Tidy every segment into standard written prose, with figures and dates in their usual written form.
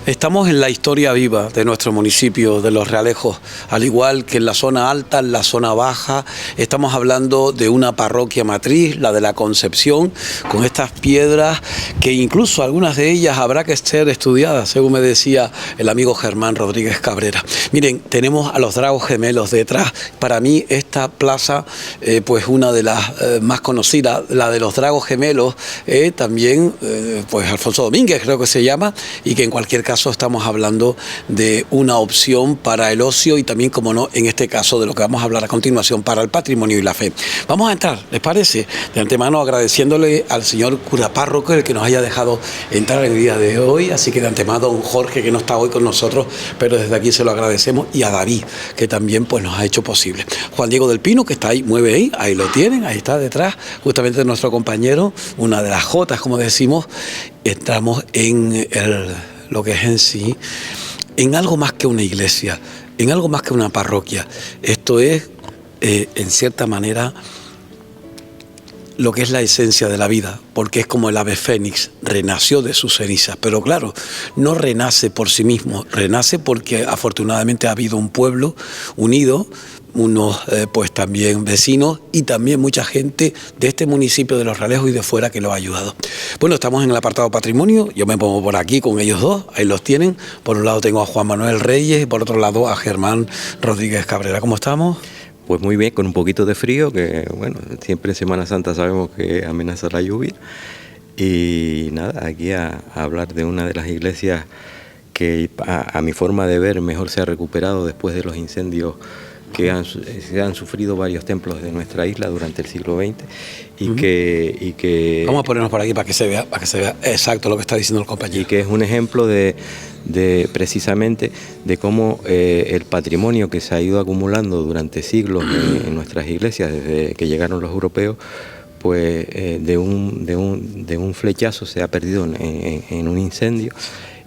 Estamos en la historia viva de nuestro municipio, de Los Realejos, al igual que en la zona alta, en la zona baja. Estamos hablando de una parroquia matriz, la de la Concepción, con estas piedras que incluso algunas de ellas habrá que ser estudiadas, según me decía el amigo Germán Rodríguez Cabrera. Miren, tenemos a los Dragos Gemelos detrás. Para mí esta plaza, pues una de las más conocidas, la de los Dragos Gemelos, también pues Alfonso Domínguez creo que se llama, y que en cualquier caso estamos hablando de una opción para el ocio y también, como no, en este caso de lo que vamos a hablar a continuación, para el patrimonio y la fe. Vamos a entrar, ¿les parece? De antemano agradeciéndole al señor cura párroco el que nos haya dejado entrar el día de hoy, así que de antemano a don Jorge, que no está hoy con nosotros, pero desde aquí se lo agradecemos, y a David, que también pues nos ha hecho posible. Juan Diego del Pino, que está ahí, mueve ahí lo tienen, ahí está detrás, justamente nuestro compañero, una de las jotas, como decimos. Entramos en lo que es en sí, en algo más que una iglesia, en algo más que una parroquia. Esto es, en cierta manera, lo que es la esencia de la vida, porque es como el ave fénix, renació de sus cenizas, pero claro, no renace por sí mismo, renace porque afortunadamente ha habido un pueblo unido, unos pues también vecinos y también mucha gente de este municipio de Los Realejos y de fuera que lo ha ayudado. Bueno, estamos en el apartado patrimonio, yo me pongo por aquí con ellos dos, ahí los tienen. Por un lado tengo a Juan Manuel Reyes y por otro lado a Germán Rodríguez Cabrera. ¿Cómo estamos? Pues muy bien, con un poquito de frío, que bueno, siempre en Semana Santa sabemos que amenaza la lluvia. Y nada, aquí a hablar de una de las iglesias que a mi forma de ver mejor se ha recuperado después de los incendios que se han sufrido varios templos de nuestra isla durante el siglo XX y que vamos a ponernos por aquí para que se vea exacto lo que está diciendo el compañero. Y que es un ejemplo de precisamente de cómo el patrimonio que se ha ido acumulando durante siglos en nuestras iglesias desde que llegaron los europeos, pues de un flechazo se ha perdido en un incendio,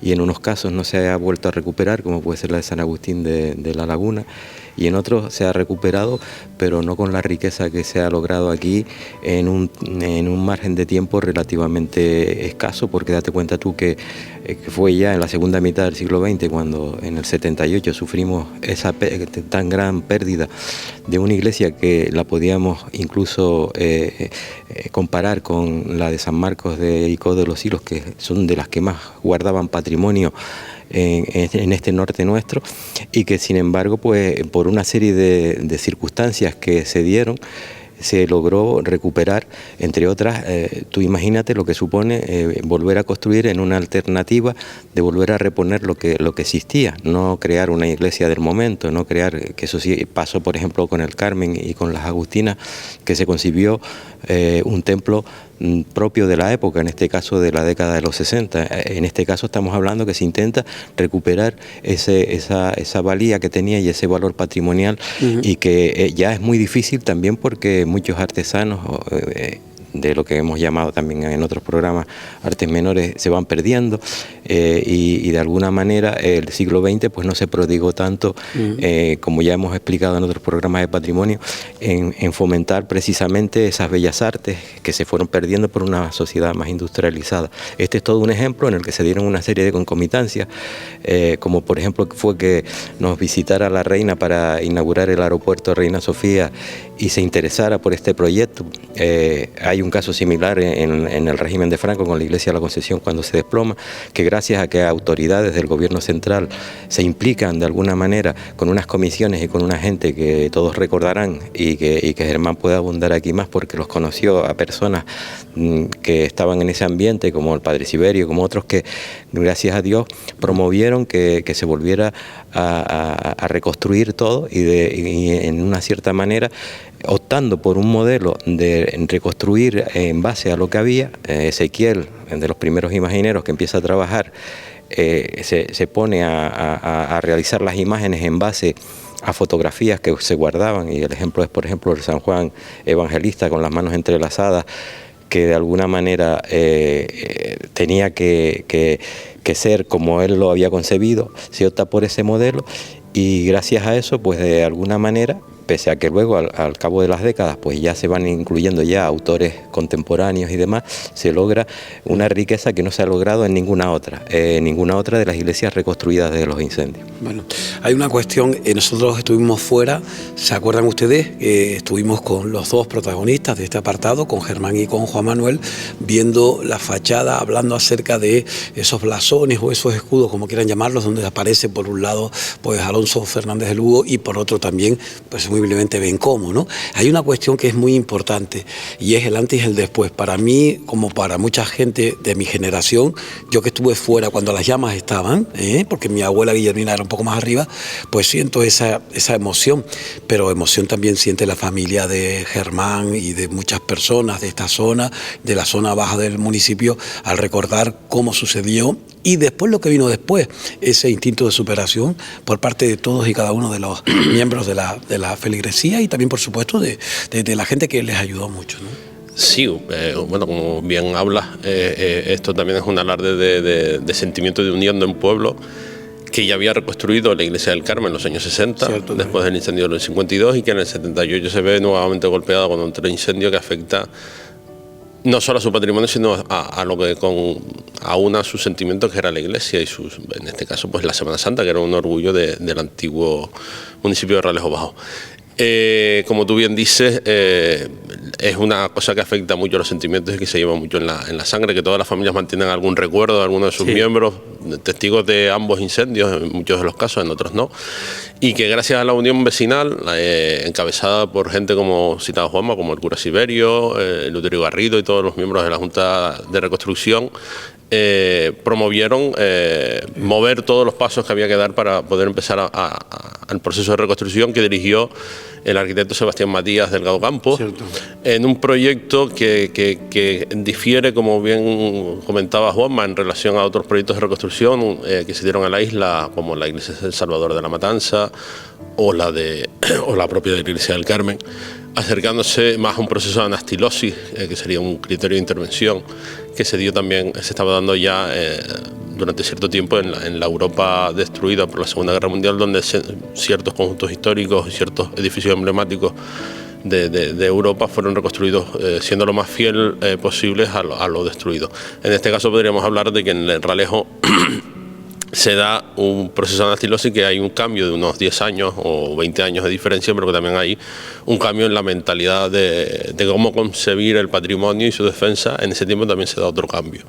y en unos casos no se ha vuelto a recuperar, como puede ser la de San Agustín de la Laguna, y en otros se ha recuperado, pero no con la riqueza que se ha logrado aquí en un margen de tiempo relativamente escaso, porque date cuenta tú que fue ya en la segunda mitad del siglo XX cuando en el 78 sufrimos esa tan gran pérdida de una iglesia que la podíamos incluso comparar con la de San Marcos de Icó de los Silos, que son de las que más guardaban patrimonio en este norte nuestro, y que sin embargo pues por una serie de circunstancias que se dieron se logró recuperar, entre otras. Tú imagínate lo que supone volver a construir en una alternativa de volver a reponer lo que existía, no crear una iglesia del momento, no crear, que eso sí pasó por ejemplo con el Carmen y con las Agustinas, que se concibió un templo propio de la época, en este caso de la década de los 60. En este caso estamos hablando que se intenta recuperar esa valía que tenía y ese valor patrimonial, y que ya es muy difícil también porque muchos artesanos de lo que hemos llamado también en otros programas artes menores se van perdiendo, y de alguna manera el siglo XX pues no se prodigó tanto, como ya hemos explicado en otros programas de patrimonio, en fomentar precisamente esas bellas artes que se fueron perdiendo por una sociedad más industrializada. Este es todo un ejemplo en el que se dieron una serie de concomitancias, como por ejemplo fue que nos visitara la reina para inaugurar el aeropuerto Reina Sofía y se interesara por este proyecto. Hay un caso similar en el régimen de Franco con la Iglesia de la Concepción cuando se desploma, que gracias a que autoridades del gobierno central se implican de alguna manera con unas comisiones y con una gente que todos recordarán, y que Germán puede abundar aquí más porque los conoció a personas que estaban en ese ambiente, como el padre Siberio, como otros que gracias a Dios promovieron que se volviera a reconstruir todo, y en una cierta manera optando por un modelo de reconstruir en base a lo que había. Ezequiel, de los primeros imagineros que empieza a trabajar, se pone a realizar las imágenes en base a fotografías que se guardaban, y el ejemplo es por ejemplo el San Juan Evangelista con las manos entrelazadas, que de alguna manera tenía que ser como él lo había concebido. Se opta por ese modelo, y gracias a eso pues de alguna manera pese a que luego al cabo de las décadas pues ya se van incluyendo ya autores contemporáneos y demás, se logra una riqueza que no se ha logrado en ninguna otra de las iglesias reconstruidas de los incendios. Bueno, hay una cuestión, nosotros estuvimos fuera, ¿se acuerdan ustedes? Estuvimos con los dos protagonistas de este apartado, con Germán y con Juan Manuel, viendo la fachada, hablando acerca de esos blasones o esos escudos, como quieran llamarlos, donde aparece por un lado pues Alonso Fernández de Lugo y por otro también presumiblemente Bencomo, ¿no? Hay una cuestión que es muy importante y es el antes y el después. Para mí, como para mucha gente de mi generación, yo que estuve fuera cuando las llamas estaban, porque mi abuela Guillermina era un poco más arriba, pues siento esa emoción, pero emoción también siente la familia de Germán y de muchas personas de esta zona, de la zona baja del municipio, al recordar cómo sucedió y después lo que vino después, ese instinto de superación por parte de todos y cada uno de los miembros de la feligresía y también, por supuesto, de la gente que les ayudó mucho, ¿no? Sí, bueno, como bien hablas, esto también es un alarde de sentimiento de unión de un pueblo que ya había reconstruido la iglesia del Carmen en los años 60, cierto, después del incendio del 52, y que en el 78 se ve nuevamente golpeado con otro incendio que afecta no solo a su patrimonio, sino a lo que aúna sus sentimientos, que era la iglesia y en este caso pues la Semana Santa, que era un orgullo del antiguo municipio de Realejo Bajo. Como tú bien dices, es una cosa que afecta mucho a los sentimientos y que se lleva mucho en la sangre, que todas las familias mantienen algún recuerdo de alguno de sus miembros, testigos de ambos incendios, en muchos de los casos, en otros no, y que gracias a la unión vecinal, encabezada por gente como citado Juanma, como el cura Siberio, Luterio Garrido y todos los miembros de la Junta de Reconstrucción, promovieron mover todos los pasos que había que dar para poder empezar al proceso de reconstrucción que dirigió el arquitecto Sebastián Matías Delgado Campos, en un proyecto que difiere, como bien comentaba Juanma, en relación a otros proyectos de reconstrucción que se dieron a la isla, como la Iglesia del Salvador de la Matanza o la propia de la Iglesia del Carmen, acercándose más a un proceso de anastilosis, que sería un criterio de intervención que se estaba dando ya durante cierto tiempo en la Europa destruida por la Segunda Guerra Mundial, donde ciertos conjuntos históricos y ciertos edificios emblemáticos de Europa fueron reconstruidos siendo lo más fiel posibles a lo destruido. En este caso podríamos hablar de que en el Realejo se da un proceso de anastilosis, que hay un cambio de unos 10 años o 20 años de diferencia, pero que también hay un cambio en la mentalidad de cómo concebir el patrimonio y su defensa. En ese tiempo también se da otro cambio.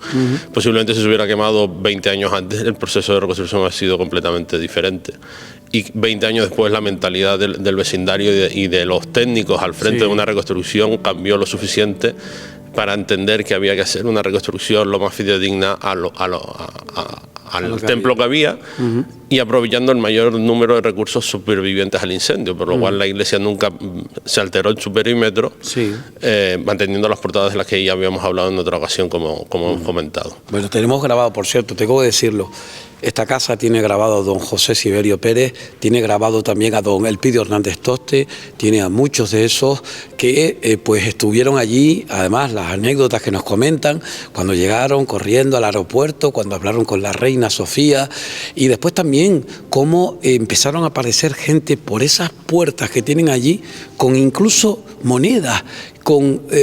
Posiblemente si se hubiera quemado 20 años antes, el proceso de reconstrucción ha sido completamente diferente. Y 20 años después la mentalidad del vecindario y de los técnicos al frente de una reconstrucción cambió lo suficiente para entender que había que hacer una reconstrucción lo más fidedigna al templo que había, y aprovechando el mayor número de recursos supervivientes al incendio, por lo cual la iglesia nunca se alteró en su perímetro, manteniendo las portadas de las que ya habíamos hablado en otra ocasión, como hemos comentado. Bueno, tenemos grabado, por cierto, tengo que decirlo, esta casa tiene grabado a don José Siberio Pérez, tiene grabado también a don Elpidio Hernández Toste, tiene a muchos de esos que pues estuvieron allí. Además, las anécdotas que nos comentan cuando llegaron corriendo al aeropuerto, cuando hablaron con la reina Sofía, y después también cómo empezaron a aparecer gente por esas puertas que tienen allí con incluso monedas,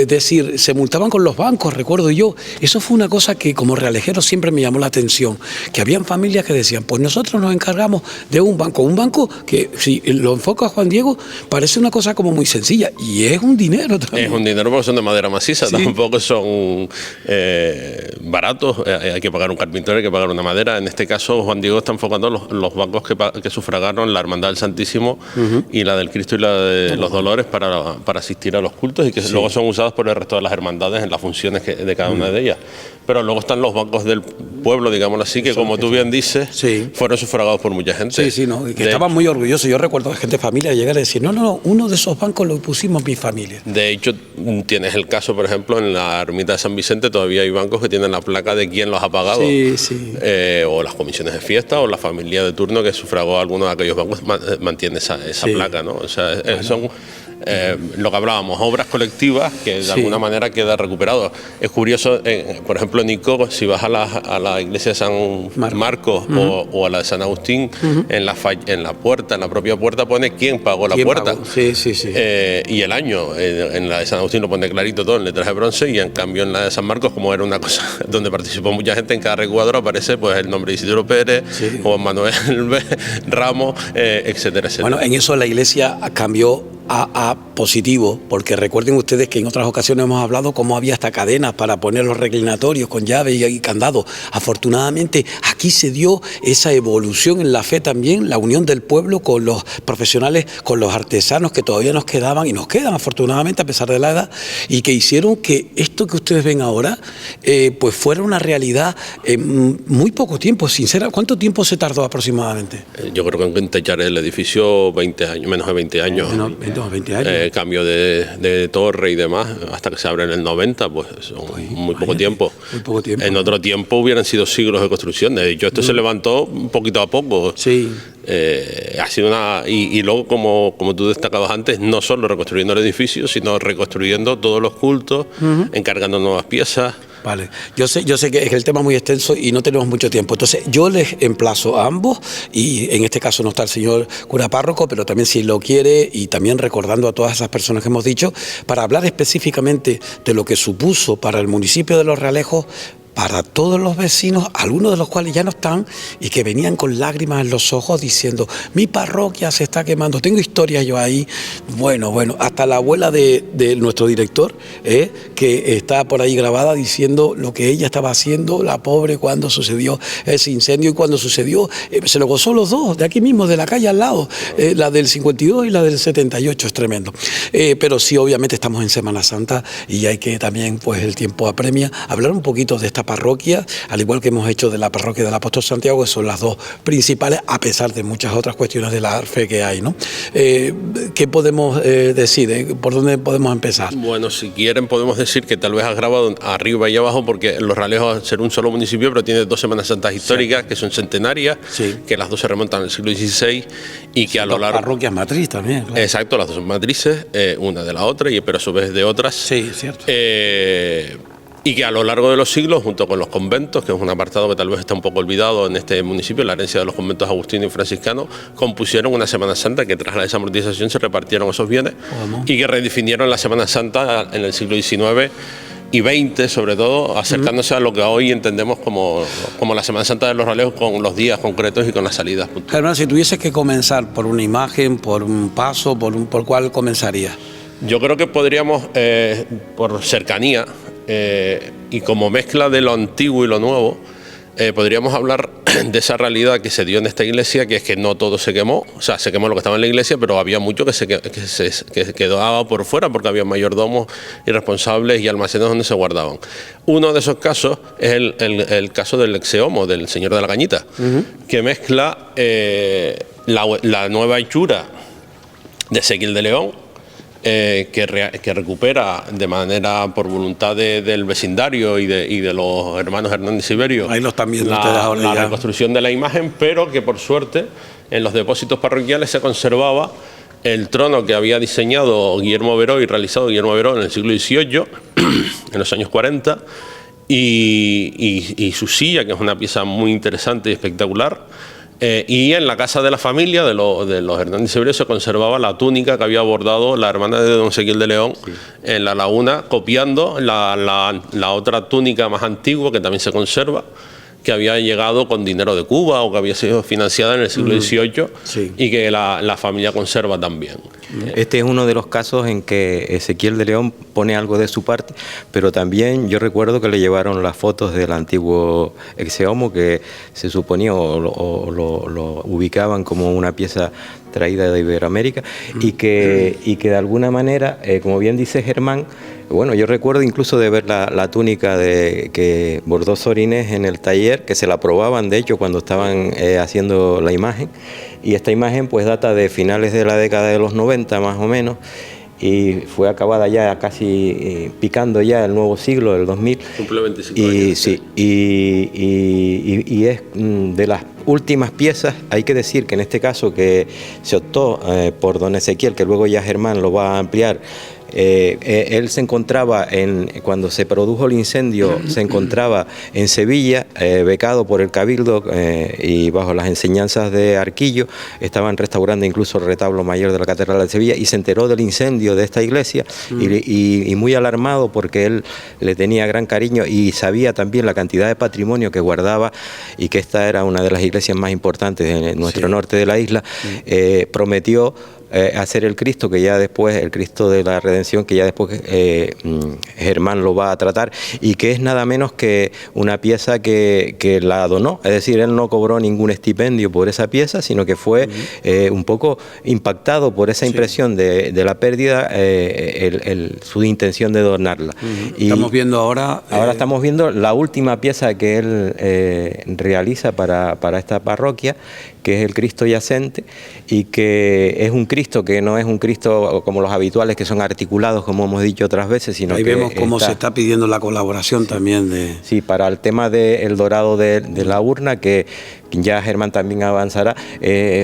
decir, se multaban con los bancos, recuerdo yo. Eso fue una cosa que como realejero siempre me llamó la atención, que habían familias que decían, pues nosotros nos encargamos de un banco que si lo enfoca Juan Diego parece una cosa como muy sencilla, y es un dinero también. Es un dinero porque son de madera maciza, tampoco son baratos, hay que pagar un carpintero, hay que pagar una madera. En este caso Juan Diego está enfocando los bancos que sufragaron la Hermandad del Santísimo y la del Cristo y la de los Dolores para asistir a los cultos, y que luego son usados por el resto de las hermandades en las funciones de cada una de ellas. Pero luego están los bancos del pueblo, digámoslo así, que como tú bien dices, fueron sufragados por mucha gente. Y que estaban muy orgullosos. Yo recuerdo a gente de familia llegar y decir, no, uno de esos bancos lo pusimos mi familia. De hecho, tienes el caso, por ejemplo, en la ermita de San Vicente todavía hay bancos que tienen la placa de quién los ha pagado. O las comisiones de fiesta o la familia de turno que sufragó algunos de aquellos bancos mantiene esa placa, ¿no? O sea, son lo que hablábamos, obras colectivas que de alguna manera queda recuperado. Es curioso, por ejemplo, Nico, si vas a la iglesia de San Marcos o a la de San Agustín, en la puerta, en la propia puerta pone quién pagó la puerta. Sí, sí, sí. Y el año. En la de San Agustín lo pone clarito todo en letras de bronce, y en cambio en la de San Marcos, como era una cosa donde participó mucha gente, en cada recuadro aparece pues el nombre de Isidro Pérez, o Manuel Ramos, etcétera, etcétera. Bueno, en eso la iglesia cambió a positivo, porque recuerden ustedes que en otras ocasiones hemos hablado cómo había hasta cadenas para poner los reclinatorios con llave y candado. Afortunadamente aquí se dio esa evolución en la fe también, la unión del pueblo con los profesionales, con los artesanos que todavía nos quedaban y nos quedan afortunadamente a pesar de la edad, y que hicieron que esto que ustedes ven ahora pues fuera una realidad en muy poco tiempo. Sincera, ¿cuánto tiempo se tardó aproximadamente? Yo creo que en techar el edificio 20 años, menos de 20 años. 20 años. Cambio de torre y demás, hasta que se abre en el 90, pues son muy poco tiempo. Muy poco tiempo. En otro tiempo hubieran sido siglos de construcción. De hecho, esto se levantó un poquito a poco. Sí. Ha sido y luego, como tú destacabas antes, no solo reconstruyendo el edificio, sino reconstruyendo todos los cultos, encargando nuevas piezas. Vale, yo sé que el tema es muy extenso y no tenemos mucho tiempo, entonces yo les emplazo a ambos, y en este caso no está el señor cura párroco, pero también si lo quiere, y también recordando a todas esas personas que hemos dicho, para hablar específicamente de lo que supuso para el municipio de Los Realejos, para todos los vecinos, algunos de los cuales ya no están y que venían con lágrimas en los ojos diciendo: mi parroquia se está quemando. Tengo historias yo ahí, bueno, hasta la abuela de nuestro director, que está por ahí grabada diciendo lo que ella estaba haciendo, la pobre, cuando sucedió ese incendio, y cuando sucedió, se lo gozó los dos, de aquí mismo, de la calle al lado, la del 52 y la del 78, es tremendo. Pero sí, obviamente estamos en Semana Santa y hay que también, pues el tiempo apremia, hablar un poquito de esta parroquia, al igual que hemos hecho de la parroquia del Apóstol Santiago, que son las dos principales, a pesar de muchas otras cuestiones de la fe que hay, ¿no? ¿Qué podemos decir? ¿Por dónde podemos empezar? Bueno, si quieren podemos decir que tal vez has grabado arriba y abajo, porque Los Realejos, al ser un solo municipio, pero tiene dos Semanas Santas históricas, que son centenarias, que las dos se remontan al siglo XVI, y que a lo largo... Parroquias matriz también. Claro. Exacto, las dos son matrices, una de la otra, pero a su vez de otras. Sí, cierto. Y que a lo largo de los siglos, junto con los conventos, que es un apartado que tal vez está un poco olvidado en este municipio, la herencia de los conventos agustinos y franciscanos, compusieron una Semana Santa que tras la desamortización se repartieron esos bienes y que redefinieron la Semana Santa en el siglo XIX y XX, sobre todo, acercándose a lo que hoy entendemos como la Semana Santa de Los Realejos, con los días concretos y con las salidas puntuales. Germán, si tuvieses que comenzar por una imagen, por un paso, ¿por cuál comenzarías? Yo creo que podríamos, por cercanía, y como mezcla de lo antiguo y lo nuevo, podríamos hablar de esa realidad que se dio en esta iglesia, que es que no todo se quemó, o sea, se quemó lo que estaba en la iglesia, pero había mucho que quedaba por fuera, porque había mayordomos y responsables y almacenes donde se guardaban. Uno de esos casos es el caso del Exeomo, del Señor de la Cañita, que mezcla la nueva hechura de Ezequiel de León, que recupera de manera por voluntad del vecindario y de los hermanos Hernández Iberio. Ahí lo están viendo ustedes ahora, la reconstrucción de la imagen, pero que por suerte en los depósitos parroquiales se conservaba el trono que había diseñado Guillermo Veró y realizado Guillermo Veró en el siglo XVIII, en los años 40, y su silla, que es una pieza muy interesante y espectacular. Y en la casa de la familia de los Hernández Iberio se conservaba la túnica que había bordado la hermana de don Ezequiel de León en la laguna, copiando la otra túnica más antigua que también se conserva, que había llegado con dinero de Cuba o que había sido financiada en el siglo XVIII y que la familia conserva también. Este es uno de los casos en que Ezequiel de León pone algo de su parte, pero también yo recuerdo que le llevaron las fotos del antiguo Exeomo, que se suponía o lo ubicaban como una pieza traída de Iberoamérica, y que de alguna manera, como bien dice Germán, bueno, yo recuerdo incluso de ver la túnica que bordó Sorinés en el taller, que se la probaban de hecho cuando estaban haciendo la imagen, y esta imagen pues data de finales de la década de los 90 más o menos, y fue acabada ya casi picando ya el nuevo siglo del 2000. Cumple 25 años. Sí, y es de las últimas piezas. Hay que decir que en este caso que se optó por don Ezequiel, que luego ya Germán lo va a ampliar. Él se encontraba, cuando se produjo el incendio, se encontraba en Sevilla, becado por el Cabildo y bajo las enseñanzas de Arquillo. Estaban restaurando incluso el retablo mayor de la Catedral de Sevilla y se enteró del incendio de esta iglesia y muy alarmado, porque él le tenía gran cariño y sabía también la cantidad de patrimonio que guardaba, y que esta era una de las iglesias más importantes de nuestro norte de la isla. Prometió hacer el Cristo, que ya después, el Cristo de la Redención, que ya después Germán lo va a tratar, y que es nada menos que una pieza que la donó. Es decir, él no cobró ningún estipendio por esa pieza, sino que fue un poco impactado por esa impresión de la pérdida, su intención de donarla. Y estamos viendo ahora... Ahora estamos viendo la última pieza que él realiza para esta parroquia, que es el Cristo yacente, y que es un Cristo que no es un Cristo como los habituales, que son articulados, como hemos dicho otras veces, sino ahí que vemos cómo se está pidiendo la colaboración también de... Sí, para el tema del dorado de la urna, que ya Germán también avanzará,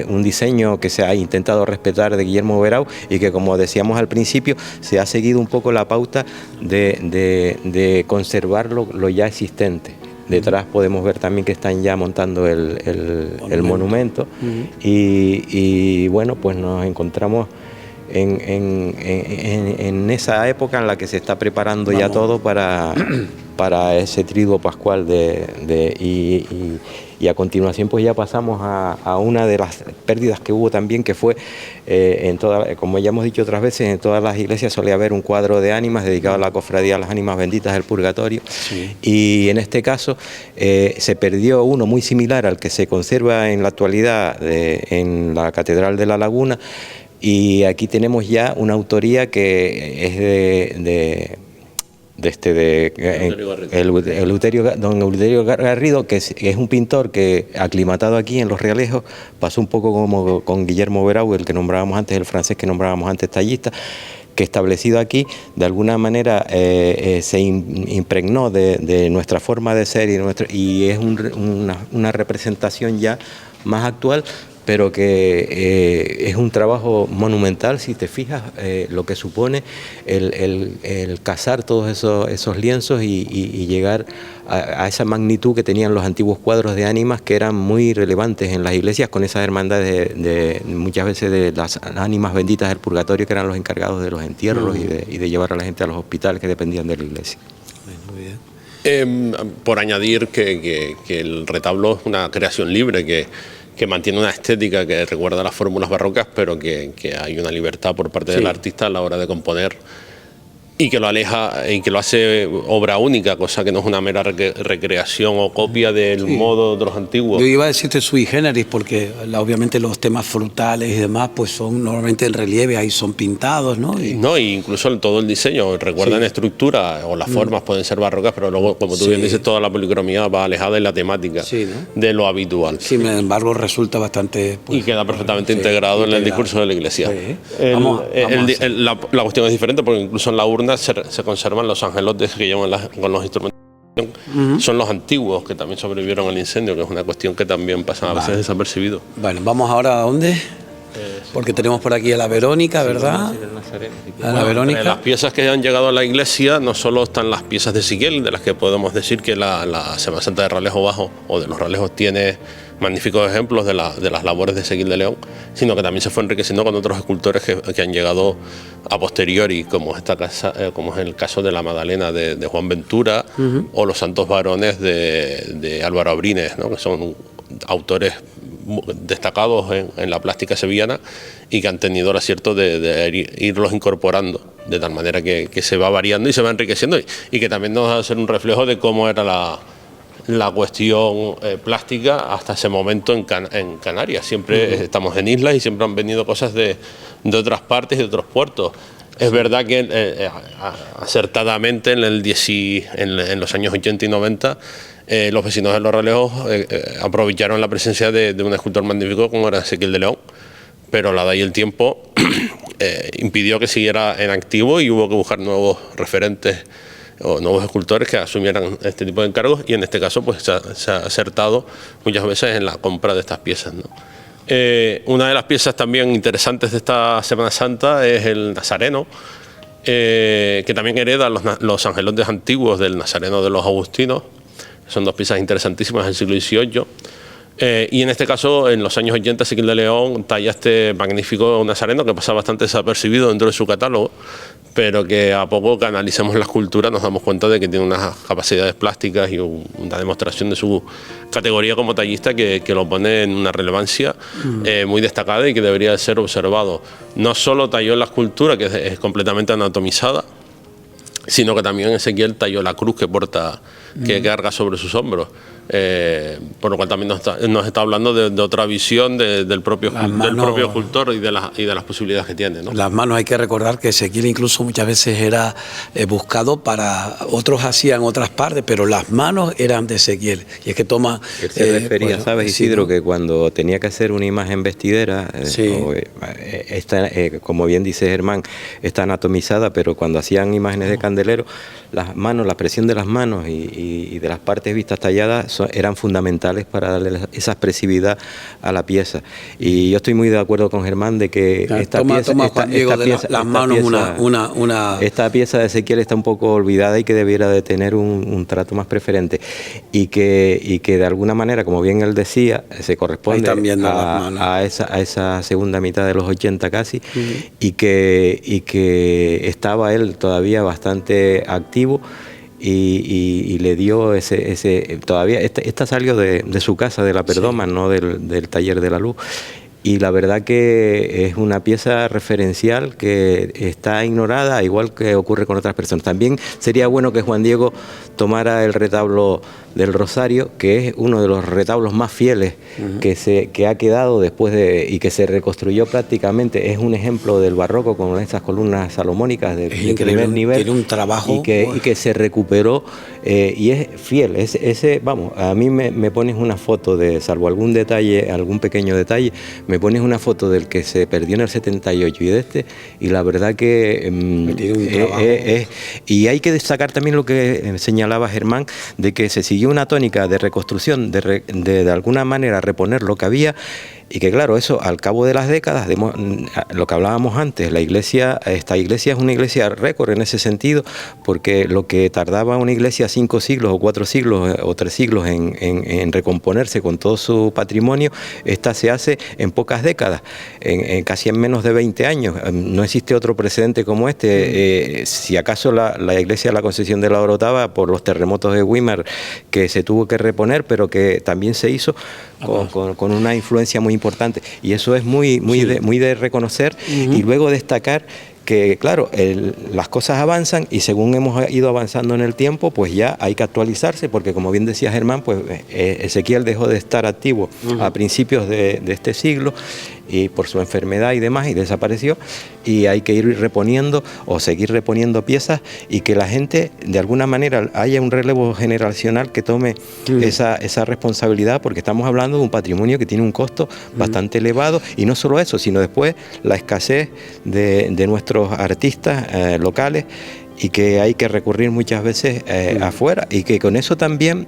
un diseño que se ha intentado respetar de Guillermo Verau, y que, como decíamos al principio, se ha seguido un poco la pauta de conservar lo ya existente. Detrás podemos ver también que están ya montando el monumento. Y bueno, pues nos encontramos en esa época en la que se está preparando ya todo para ese triduo pascual y a continuación pues ya pasamos a una de las pérdidas que hubo también, que fue como ya hemos dicho otras veces, en todas las iglesias solía haber un cuadro de ánimas dedicado a la cofradía a las ánimas benditas del purgatorio. Y en este caso se perdió uno muy similar al que se conserva en la actualidad en la Catedral de la Laguna, y aquí tenemos ya una autoría que es don Eleuterio Garrido, que es un pintor que, aclimatado aquí en Los Realejos, pasó un poco como con Guillermo Verau, el que nombrábamos antes, el francés que nombrábamos antes, tallista, que establecido aquí, de alguna manera se impregnó de nuestra forma de ser y es una representación ya más actual, pero que es un trabajo monumental, si te fijas, lo que supone el cazar todos esos lienzos y llegar a esa magnitud que tenían los antiguos cuadros de ánimas, que eran muy relevantes en las iglesias, con esas hermandades muchas veces de las ánimas benditas del purgatorio, que eran los encargados de los entierros y de llevar a la gente a los hospitales que dependían de la iglesia. Muy bien. Por añadir que el retablo es una creación libre, que mantiene una estética que recuerda las fórmulas barrocas, pero que hay una libertad por parte del artista a la hora de componer, y que lo aleja y que lo hace obra única, cosa que no es una mera recreación o copia del modo de los antiguos. Yo iba a decirte sui generis, porque obviamente los temas frutales y demás pues son normalmente en relieve, ahí son pintados, ¿no? No, y incluso todo el diseño recuerda en estructura, o las formas pueden ser barrocas, pero luego, como tú bien dices, toda la policromía va alejada de la temática de lo habitual. Sin embargo, resulta bastante... y queda perfectamente integrado en el discurso de la iglesia. La cuestión es diferente, porque incluso en la urna se conservan los angelotes que llevan con los instrumentos. Son los antiguos que también sobrevivieron al incendio, que es una cuestión que también pasa a veces desapercibido. Bueno, vamos ahora a dónde, porque tenemos por aquí a la Verónica, ¿verdad? A la Verónica. Las piezas que han llegado a la iglesia no solo están las piezas de Siquel, de las que podemos decir que la Semana Santa de Ralejo Bajo o de los Ralejos tiene magníficos ejemplos de las labores de Ezequiel de León, sino que también se fue enriqueciendo con otros escultores que han llegado a posteriori, como es el caso de la Magdalena de Juan Ventura, o los Santos Varones de Álvaro Abrines, ¿no? Que son autores destacados en la plástica sevillana y que han tenido el acierto de irlos incorporando, de tal manera que se va variando y se va enriqueciendo, y que también nos va a ser un reflejo de cómo era la cuestión plástica hasta ese momento en Canarias. Siempre estamos en islas y siempre han venido cosas de otras partes y de otros puertos. Es verdad que acertadamente en los años 80 y 90 los vecinos de Los Realejos aprovecharon la presencia de un escultor magnífico como era Ezequiel de León, pero la edad y el tiempo impidió que siguiera en activo y hubo que buscar nuevos referentes o nuevos escultores que asumieran este tipo de encargos, y en este caso pues se ha acertado muchas veces en la compra de estas piezas, ¿no? Una de las piezas también interesantes de esta Semana Santa es el Nazareno, que también hereda los angelotes antiguos del Nazareno de los Agustinos. Son dos piezas interesantísimas del siglo XVIII. Y en este caso, en los años 80, Ezequiel de León talla este magnífico Nazareno que pasa bastante desapercibido dentro de su catálogo, pero que a poco que analicemos la escultura nos damos cuenta de que tiene unas capacidades plásticas y una demostración de su categoría como tallista que lo pone en una relevancia muy destacada y que debería ser observado. No solo talló la escultura, que es completamente anatomizada, sino que también Ezequiel talló la cruz que porta, que carga sobre sus hombros. Por lo cual también nos está hablando de otra visión del propio escultor y de las posibilidades que tiene, ¿no? Las manos, hay que recordar que Ezequiel incluso muchas veces era buscado para, otros hacían otras partes, pero las manos eran de Ezequiel. Y es que toma... Él se refería, ¿sabes, Isidro? Sí, ¿no? Que cuando tenía que hacer una imagen vestidera, como bien dice Germán, está anatomizada, pero cuando hacían imágenes de candelero, las manos, la presión de las manos y de las partes vistas talladas eran fundamentales para darle esa expresividad a la pieza. Y yo estoy muy de acuerdo con Germán de que esta pieza de Ezequiel está un poco olvidada y que debiera de tener un trato más preferente, y que de alguna manera, como bien él decía, se corresponde a esa segunda mitad de los 80 casi, y que estaba él todavía bastante activo. Y le dio todavía esta salió de su casa, de la Perdoman, no del Taller de la Luz, y la verdad que es una pieza referencial que está ignorada, igual que ocurre con otras personas. También sería bueno que Juan Diego tomara el retablo del Rosario, que es uno de los retablos más fieles que ha quedado después y que se reconstruyó prácticamente. Es un ejemplo del barroco con estas columnas salomónicas de primer nivel. Tiene un trabajo y que se recuperó y es fiel. Vamos, a mí me pones una foto de, salvo algún detalle, algún pequeño detalle, me pones una foto del que se perdió en el 78 y de este, y la verdad que y hay que destacar también lo que señalaba Germán, de que se siguió una tónica de reconstrucción, de alguna manera reponer lo que había, y que claro, eso al cabo de las décadas, lo que hablábamos antes, esta iglesia es una iglesia récord en ese sentido, porque lo que tardaba una iglesia 5 siglos o 4 siglos o 3 siglos en recomponerse con todo su patrimonio, esta se hace en pocas décadas, casi en menos de 20 años. No existe otro precedente como este. Si acaso la iglesia de la Concepción de la Orotava, por los terremotos de Weimar, que se tuvo que reponer, pero que también se hizo con una influencia muy importante, y eso es muy de reconocer. Y luego destacar que claro, las cosas avanzan, y según hemos ido avanzando en el tiempo, pues ya hay que actualizarse, porque como bien decía Germán, pues Ezequiel dejó de estar activo a principios de este siglo, y por su enfermedad y demás, y desapareció, y hay que ir reponiendo o seguir reponiendo piezas, y que la gente de alguna manera haya un relevo generacional que tome esa responsabilidad, porque estamos hablando de un patrimonio que tiene un costo bastante elevado, y no solo eso, sino después la escasez de nuestros artistas locales, y que hay que recurrir muchas veces afuera, y que con eso también,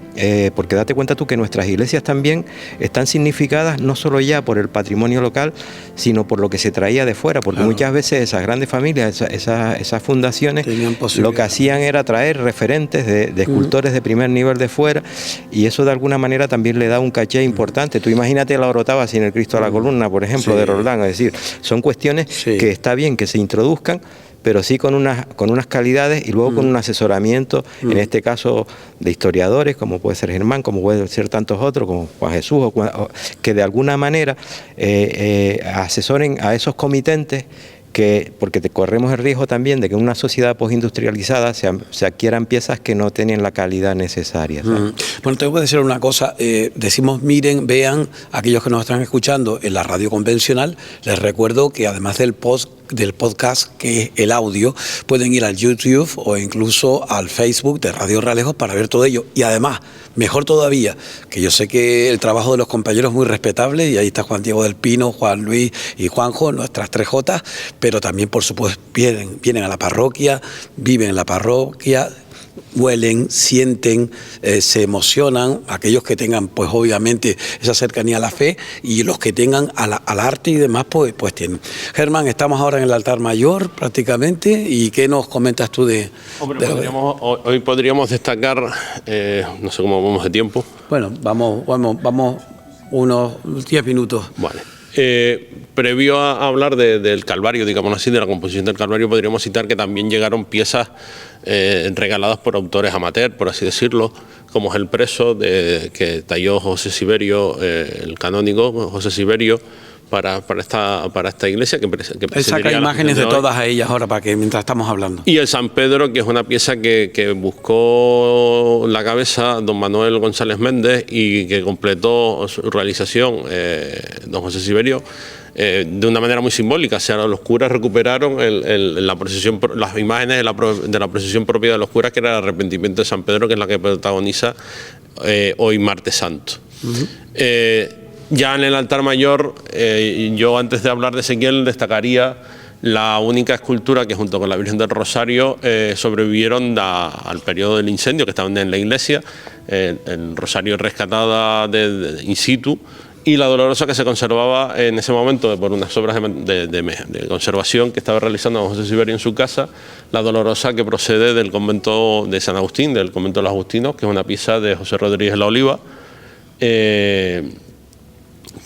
porque date cuenta tú que nuestras iglesias también están significadas no solo ya por el patrimonio local, sino por lo que se traía de fuera, porque muchas veces esas grandes familias, esas fundaciones, lo que hacían era traer referentes de escultores de primer nivel de fuera, y eso de alguna manera también le da un caché importante. Tú imagínate la Orotava sin el Cristo a la columna, por ejemplo, de Roldán. Es decir, son cuestiones que está bien que se introduzcan, pero sí con unas calidades, y luego con un asesoramiento, en este caso de historiadores, como puede ser Germán, como puede ser tantos otros, como Juan Jesús, que de alguna manera asesoren a esos comitentes, porque corremos el riesgo también de que en una sociedad postindustrializada se adquieran piezas que no tienen la calidad necesaria. Bueno, te voy a decir una cosa, decimos miren, vean, aquellos que nos están escuchando en la radio convencional, les recuerdo que además del post del podcast, que es el audio, pueden ir al YouTube o incluso al Facebook de Radio Realejos para ver todo ello. Y además, mejor todavía, que yo sé que el trabajo de los compañeros es muy respetable, y ahí está Juan Diego del Pino, Juan Luis y Juanjo, nuestras 3J, pero también, por supuesto, vienen a la parroquia, viven en la parroquia, huelen, sienten, se emocionan, aquellos que tengan pues obviamente esa cercanía a la fe, y los que tengan al arte y demás pues tienen. Germán, estamos ahora en el altar mayor prácticamente, y ¿qué nos comentas tú de...? Hombre, hoy podríamos destacar, no sé cómo vamos de tiempo. Bueno, vamos unos 10 minutos. Vale. Previo a hablar del Calvario, digamos así, de la composición del Calvario, podríamos citar que también llegaron piezas regaladas por autores amateur, por así decirlo, como es El Preso, que talló José Siberio, el canónigo José Siberio, para esta iglesia. Él saca imágenes de todas ellas ahora, para que mientras estamos hablando. Y el San Pedro, que es una pieza que buscó la cabeza don Manuel González Méndez y que completó su realización don José Siberio de una manera muy simbólica. O sea, los curas recuperaron la procesión, las imágenes de la procesión propia de los curas, que era el arrepentimiento de San Pedro, que es la que protagoniza hoy Martes Santo. Ya en el altar mayor, yo antes de hablar de Ezequiel destacaría la única escultura que junto con la Virgen del Rosario sobrevivieron al periodo del incendio, que estaban en la iglesia, el Rosario rescatada in situ, y la Dolorosa, que se conservaba en ese momento por unas obras de conservación que estaba realizando don José Siberio en su casa, la Dolorosa, que procede del convento de San Agustín, del convento de los Agustinos, que es una pieza de José Rodríguez La Oliva, que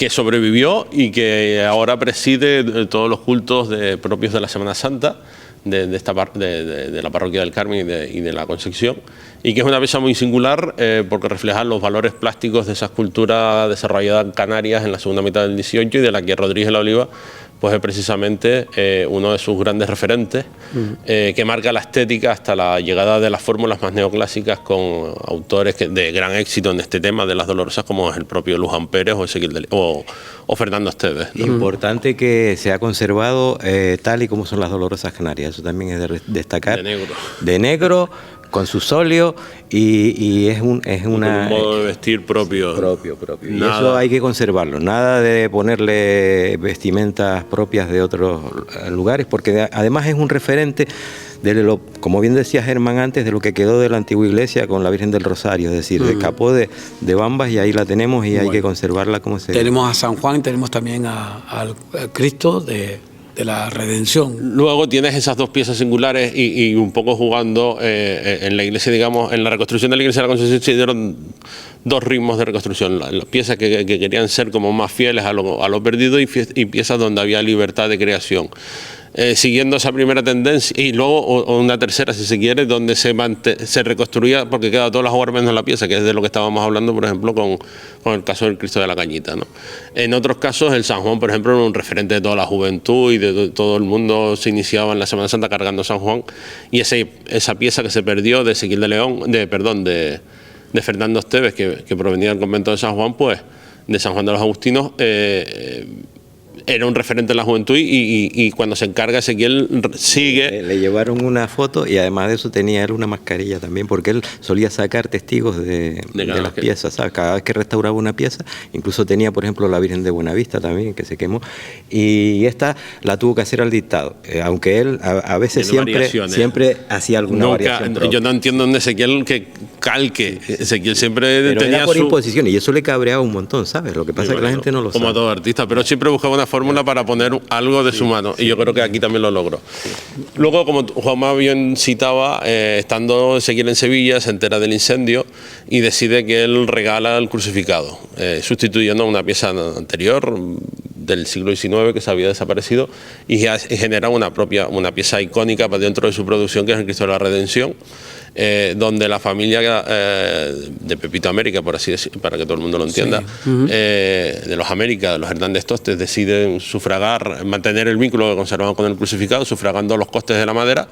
sobrevivió y que ahora preside todos los cultos propios de la Semana Santa, de la parroquia del Carmen y de la Concepción, y que es una pieza muy singular porque refleja los valores plásticos de esa escultura desarrollada en Canarias en la segunda mitad del 18, y de la que Rodríguez La Oliva pues es precisamente uno de sus grandes referentes, que marca la estética hasta la llegada de las fórmulas más neoclásicas con autores de gran éxito en este tema de las Dolorosas, como es el propio Luján Pérez o Fernando Esteves, ¿no? Importante que se ha conservado tal y como son las Dolorosas Canarias, eso también es de destacar. De negro, con su solio, y es un modo de vestir propio. Y eso hay que conservarlo, nada de ponerle vestimentas propias de otros lugares, porque además es un referente de como bien decía Germán antes, de lo que quedó de la antigua iglesia con la Virgen del Rosario, es decir, escapó de Bambas, y ahí la tenemos, y hay que conservarla como se... Tenemos a San Juan, tenemos también al Cristo de la Redención. Luego tienes esas dos piezas singulares, y un poco jugando en la iglesia, digamos, en la reconstrucción de la iglesia de la Concepción se dieron dos ritmos de reconstrucción: las piezas que querían ser como más fieles a lo perdido, y piezas donde había libertad de creación. Siguiendo esa primera tendencia, y luego una tercera, si se quiere, donde se reconstruía, porque queda todas las horas menos la pieza, que es de lo que estábamos hablando, por ejemplo, con el caso del Cristo de la Cañita, ¿no? En otros casos, el San Juan, por ejemplo, era un referente de toda la juventud, y de todo el mundo se iniciaba en la Semana Santa cargando San Juan, y esa pieza que se perdió de Ezequiel de León, de Fernando Esteves, que provenía del convento de San Juan, pues de San Juan de los Agustinos, era un referente de la juventud, y cuando se encarga Ezequiel sigue... Le llevaron una foto, y además de eso tenía él una mascarilla también, porque él solía sacar testigos de las piezas, ¿sabes? Cada vez que restauraba una pieza, incluso tenía, por ejemplo, la Virgen de Buenavista también, que se quemó, y esta la tuvo que hacer al dictado, aunque él a veces siempre hacía alguna variación propia. Yo no entiendo en Ezequiel que calque, Ezequiel siempre pero tenía era por imposición, y eso le cabreaba un montón, ¿sabes? Lo que pasa es que la gente no lo sabe. Como todo artista, pero siempre buscaba una fórmula para poner algo de su mano, y yo creo que aquí también lo logró. Luego, como Juanma bien citaba, estando Ezequiel en Sevilla, se entera del incendio y decide que él regala el crucificado, sustituyendo a una pieza anterior del siglo XIX que se había desaparecido, y genera una pieza icónica para dentro de su producción, que es el Cristo de la Redención, donde la familia de Pepito América, por así decir, para que todo el mundo lo entienda, de los América, de los Hernández Tostes, deciden mantener el vínculo que conservaban con el crucificado, sufragando los costes de la madera,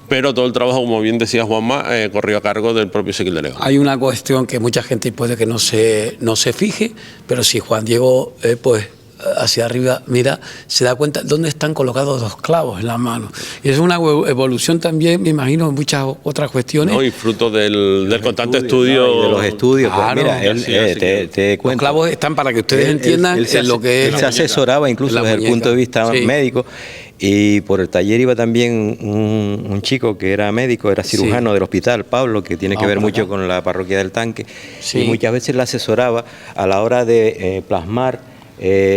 pero todo el trabajo, como bien decía Juanma, corrió a cargo del propio Ezequiel de León. Hay una cuestión que mucha gente puede que no se fije, pero si Juan Diego hacia arriba, mira, se da cuenta dónde están colocados los clavos en las manos. Y es una evolución también, me imagino, en muchas otras cuestiones. No, y fruto del constante estudio. ¿no? Y de los estudios, claro, pues mira, él te cuento. Los clavos están para que ustedes entiendan lo que es. Él se asesoraba incluso desde el punto de vista médico. Y por el taller iba también un chico que era médico, era cirujano del hospital, Pablo, que tiene que ver mucho con la parroquia del Tanque. Y muchas veces le asesoraba a la hora de plasmar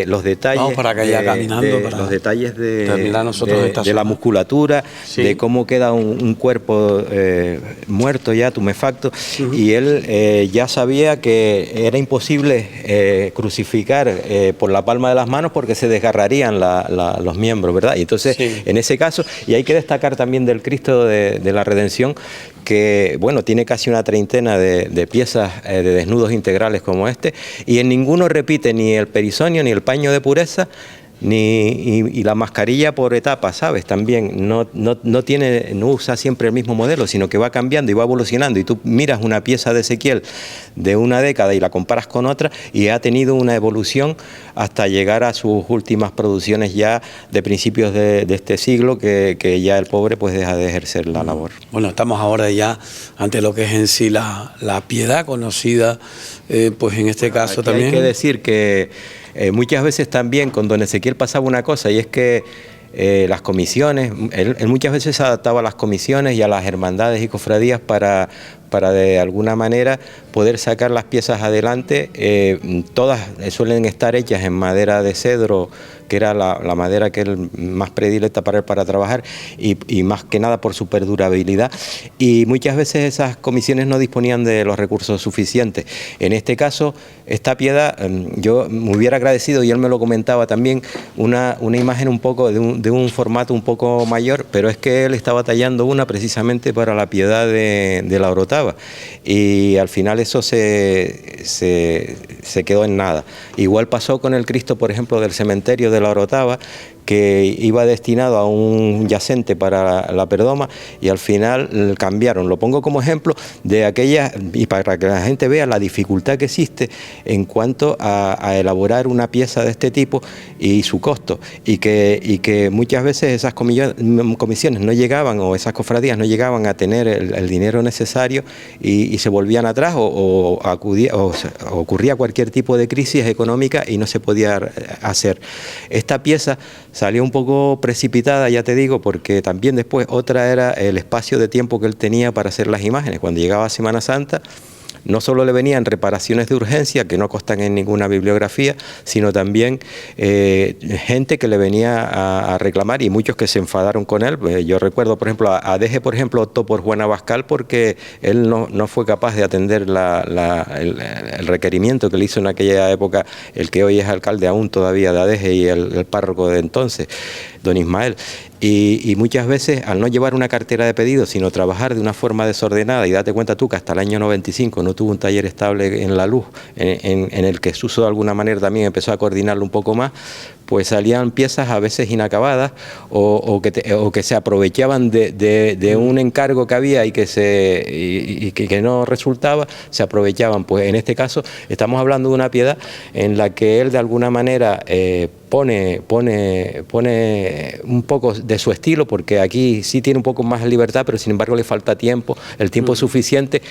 los detalles, vamos para acá ya caminando, los detalles de la la musculatura, de cómo queda un cuerpo muerto ya, tumefacto, y él ya sabía que era imposible crucificar por la palma de las manos porque se desgarrarían los miembros, ¿verdad? Y entonces, en ese caso, y hay que destacar también del Cristo de la Redención, que bueno, tiene casi una treintena de piezas de desnudos integrales como este, y en ninguno repite ni el perisonio, ni el paño de pureza, y la mascarilla por etapas, ¿sabes? También no usa siempre el mismo modelo, sino que va cambiando y va evolucionando, y tú miras una pieza de Ezequiel de una década y la comparas con otra, y ha tenido una evolución hasta llegar a sus últimas producciones ya de principios de este siglo, que ya el pobre pues deja de ejercer la labor. Bueno, estamos ahora ya ante lo que es en sí la piedad conocida, pues en este caso aquí también. Hay que decir que muchas veces también con don Ezequiel pasaba una cosa, y es que las comisiones, él muchas veces se adaptaba a las comisiones y a las hermandades y cofradías para de alguna manera poder sacar las piezas adelante. Todas suelen estar hechas en madera de cedro, que era la madera que él más predilecta para él para trabajar, y más que nada por su perdurabilidad, y muchas veces esas comisiones no disponían de los recursos suficientes. En este caso, esta piedad, yo me hubiera agradecido, y él me lo comentaba también, una imagen un poco de un formato un poco mayor, pero es que él estaba tallando una precisamente para la piedad de la Orotava, y al final eso se quedó en nada. Igual pasó con el Cristo, por ejemplo, del cementerio de la Orotava, que iba destinado a un yacente para la Perdoma, y al final cambiaron. Lo pongo como ejemplo de aquellas, y para que la gente vea la dificultad que existe en cuanto a elaborar una pieza de este tipo y su costo, y que muchas veces esas comisiones no llegaban, o esas cofradías no llegaban a tener el dinero necesario, y se volvían atrás, o ocurría cualquier tipo de crisis económica y no se podía hacer. Esta pieza salió un poco precipitada, ya te digo, porque también después otra era el espacio de tiempo que él tenía para hacer las imágenes. Cuando llegaba Semana Santa, no solo le venían reparaciones de urgencia, que no constan en ninguna bibliografía, sino también gente que le venía a reclamar, y muchos que se enfadaron con él. Yo recuerdo, por ejemplo, a Deje, por ejemplo, optó por Juan Abascal porque él no fue capaz de atender el requerimiento que le hizo en aquella época el que hoy es alcalde aún todavía de Adeje, y el párroco de entonces, don Ismael. Y muchas veces, al no llevar una cartera de pedidos, sino trabajar de una forma desordenada, y date cuenta tú que hasta el año 95 no tuvo un taller estable en La Luz, en el que Suso de alguna manera también empezó a coordinarlo un poco más, pues salían piezas a veces inacabadas, o que se aprovechaban de un encargo que había y que no resultaba, se aprovechaban. Pues en este caso estamos hablando de una piedad en la que él de alguna manera pone un poco de su estilo, porque aquí sí tiene un poco más de libertad, pero sin embargo le falta tiempo, el tiempo suficiente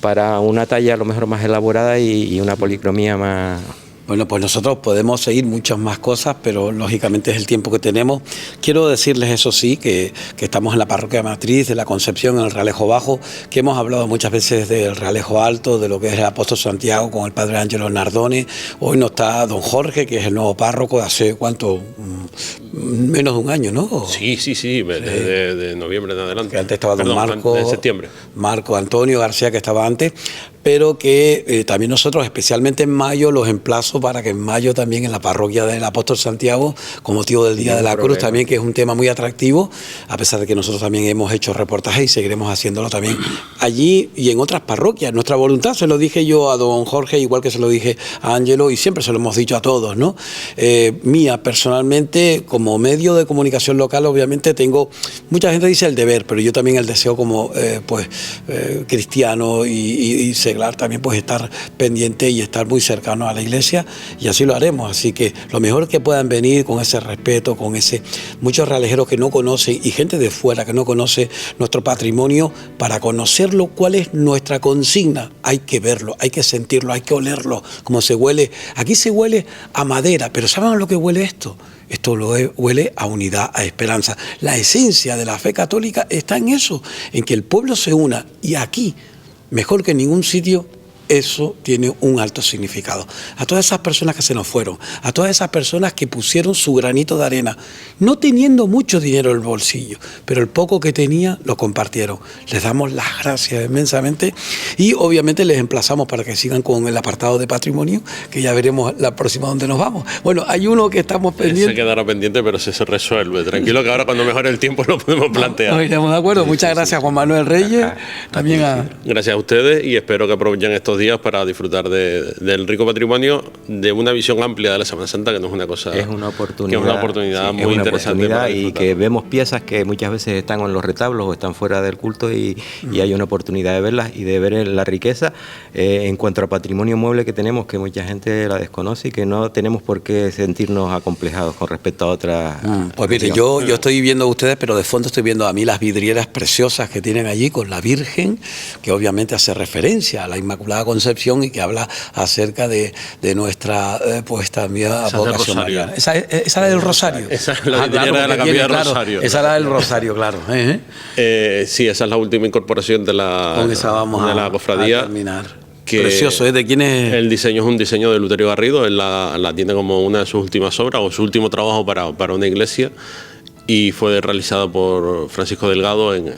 para una talla a lo mejor más elaborada y una policromía más... Bueno, pues nosotros podemos seguir muchas más cosas, pero lógicamente es el tiempo que tenemos. Quiero decirles, eso sí, que estamos en la parroquia matriz de la Concepción, en el Realejo Bajo, que hemos hablado muchas veces del Realejo Alto, de lo que es el apóstol Santiago con el padre Ángelo Nardone. Hoy no está don Jorge, que es el nuevo párroco de hace, ¿cuánto? Menos de un año, ¿no? Sí, de noviembre en adelante. Que antes estaba don Marco. En septiembre. Marco Antonio García, que estaba antes, pero que también nosotros, especialmente en mayo, los emplazo para que en mayo también en la parroquia del apóstol Santiago, con motivo del Día de la Cruz, también, que es un tema muy atractivo, a pesar de que nosotros también hemos hecho reportajes y seguiremos haciéndolo también allí y en otras parroquias. Nuestra voluntad, se lo dije yo a don Jorge, igual que se lo dije a Ángelo, y siempre se lo hemos dicho a todos, ¿no? Mía, personalmente, como medio de comunicación local, obviamente tengo, mucha gente dice el deber, pero yo también el deseo como cristiano y ser seglar también pues estar pendiente y estar muy cercano a la iglesia, y así lo haremos. Así que lo mejor que puedan venir con ese respeto, con ese, muchos realejeros que no conocen y gente de fuera que no conoce nuestro patrimonio, para conocerlo, cuál es nuestra consigna. Hay que verlo, hay que sentirlo, hay que olerlo, como se huele. Aquí se huele a madera, pero ¿saben lo que huele esto? Esto huele a unidad, a esperanza. La esencia de la fe católica está en eso, en que el pueblo se una, y aquí, mejor que en ningún sitio, eso tiene un alto significado. A todas esas personas que se nos fueron, a todas esas personas que pusieron su granito de arena, no teniendo mucho dinero en el bolsillo, pero el poco que tenían lo compartieron. Les damos las gracias inmensamente, y obviamente les emplazamos para que sigan con el apartado de patrimonio, que ya veremos la próxima dónde nos vamos. Bueno, hay uno que estamos pendientes. Se quedará pendiente, pero se resuelve. Tranquilo, que ahora cuando mejore el tiempo lo podemos plantear. Nos iremos de acuerdo. Muchas gracias, Juan Manuel Reyes. También Gracias a ustedes, y espero que aprovechen estos días para disfrutar del rico patrimonio, de una visión amplia de la Semana Santa, que no es una cosa... Es una oportunidad. Que es una oportunidad muy interesante. Y que vemos piezas que muchas veces están en los retablos o están fuera del culto, y hay una oportunidad de verlas y de ver la riqueza en cuanto a patrimonio mueble que tenemos, que mucha gente la desconoce y que no tenemos por qué sentirnos acomplejados con respecto a otras... Pues mire, yo estoy viendo a ustedes, pero de fondo estoy viendo a mí las vidrieras preciosas que tienen allí con la Virgen, que obviamente hace referencia a la Inmaculada Concepción y que habla acerca de nuestra pues también vocación mariana. Esa es la del Rosario. Esa es la vidriera de la Capilla del Rosario. Esa es la del Rosario, claro. Sí, esa es la última incorporación de la cofradía. Precioso, ¿de quién es? El diseño es un diseño de Luterio Garrido. Él la tiene como una de sus últimas obras, o su último trabajo para una iglesia, y fue realizado por Francisco Delgado en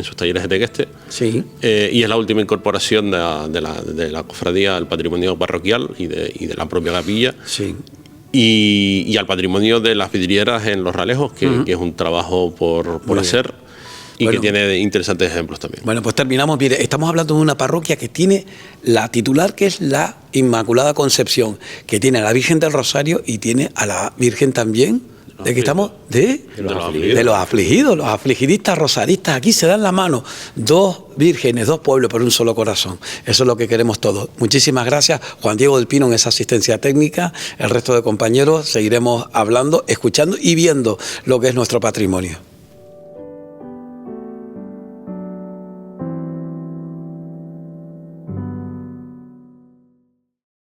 sus talleres de Tegueste. Sí. Y es la última incorporación de la cofradía al patrimonio parroquial y de la propia capilla. Sí. Y al patrimonio de las vidrieras en Los Realejos, que es un trabajo por hacer. Y bueno, que tiene interesantes ejemplos también. Bueno, pues terminamos. Mire, estamos hablando de una parroquia que tiene la titular, que es la Inmaculada Concepción, que tiene a la Virgen del Rosario y tiene a la Virgen también. ¿De qué estamos? De los afligidos, los afligidistas rosaristas. Aquí se dan la mano. Dos vírgenes, dos pueblos por un solo corazón. Eso es lo que queremos todos. Muchísimas gracias, Juan Diego del Pino, en esa asistencia técnica. El resto de compañeros seguiremos hablando, escuchando y viendo lo que es nuestro patrimonio.